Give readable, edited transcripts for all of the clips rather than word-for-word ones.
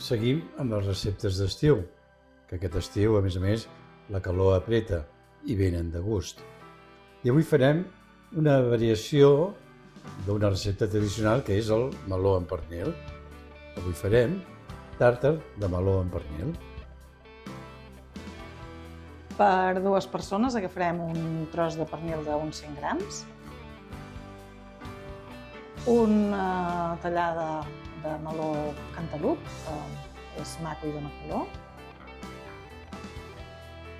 seguim amb les receptes d'estiu, que aquest estiu, a més, la calor apreta i venen de gust. I avui farem una variació d'una recepta tradicional que és el meló amb pernil. Avui farem tàrtar de meló amb pernil. Per 2 persones agafarem un tros de pernil d'uns 100 grams, una tallada de meló cantalup, que és maco i dona color,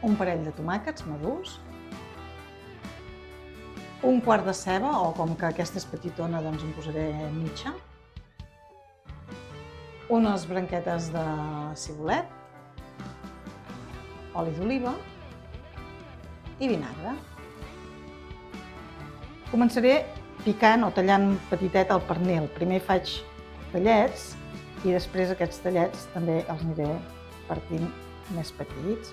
un parell de tomàquets madurs, un quart de ceba, o com que aquesta és petitona doncs en posaré mitja, unes branquetes de cibulet, oli d'oliva i vinagre. Començaré picant o tallant petitet el pernil. Primer faig tallets i després aquests tallets també els aniré partint més petits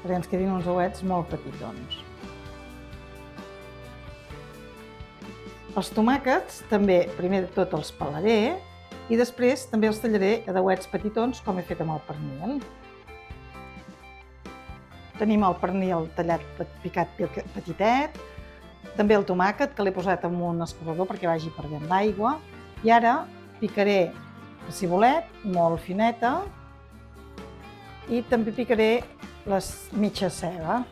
perquè ens quedin uns ouets molt petitons. Els tomàquets també primer de tot els pelaré i després també els tallaré a dauets petitons com he fet amb el pernil. Tenim el pernil tallat, picat petitet, també el tomàquet que l'he posat en un escorredor perquè vagi perdent l'aigua i ara picaré la cibulet molt fineta i també picaré les mitja ceba.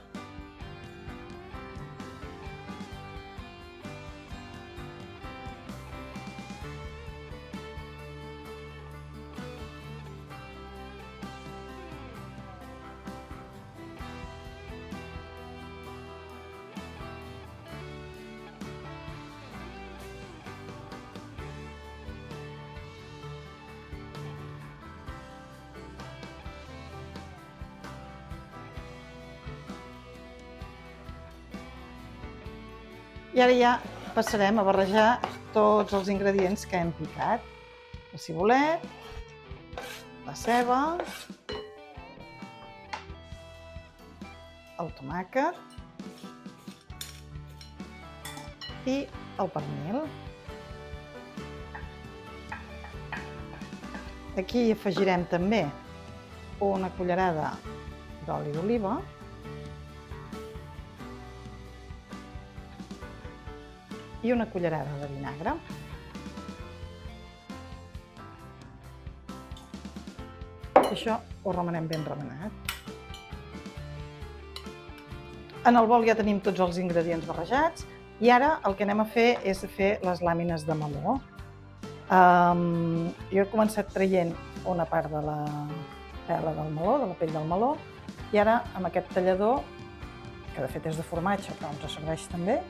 I ara ja passarem a barrejar tots els ingredients que hem picat. El cibulet, la ceba, el tomàquet i el pernil. Aquí hi afegirem també una cullerada d'oli d'oliva, i una cullerada de vinagre. Això ho remenem ben remenat. En el bol ja tenim tots els ingredients barrejats i ara el que anem a fer és fer les làmines de meló. Jo he començat traient una part de la pela del meló, de la pell del meló, i ara amb aquest tallador, que de fet és de formatge però ens serveix també,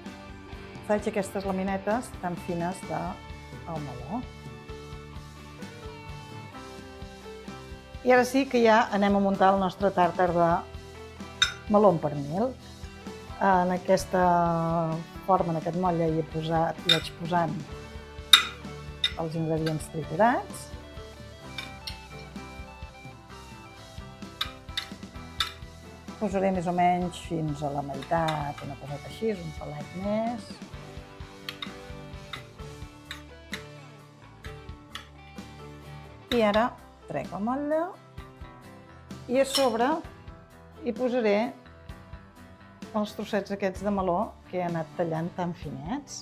faig aquestes laminetes tan fines del meló. I ara sí que ja anem a muntar el nostre tàrtar de meló amb pernil. En aquesta forma, en aquest motlle, hi vaig posant els ingredients triturats. Posaré més o menys fins a la meitat, una coseta així, un pelet més. I ara trec el motlle i a sobre hi posaré els trossets aquests de meló que he anat tallant tan finets.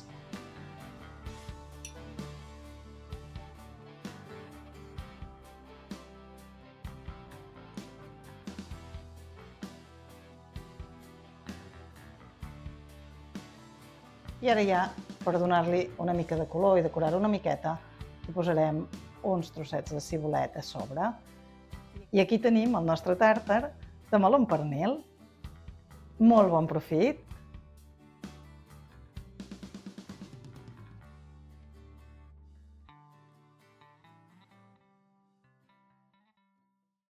I ara ja, per donar-li una mica de color i decorar-ho una miqueta, hi posarem uns trossets de cibulet a sobre. I aquí tenim el nostre tàrtar de meló amb pernil. Molt bon profit!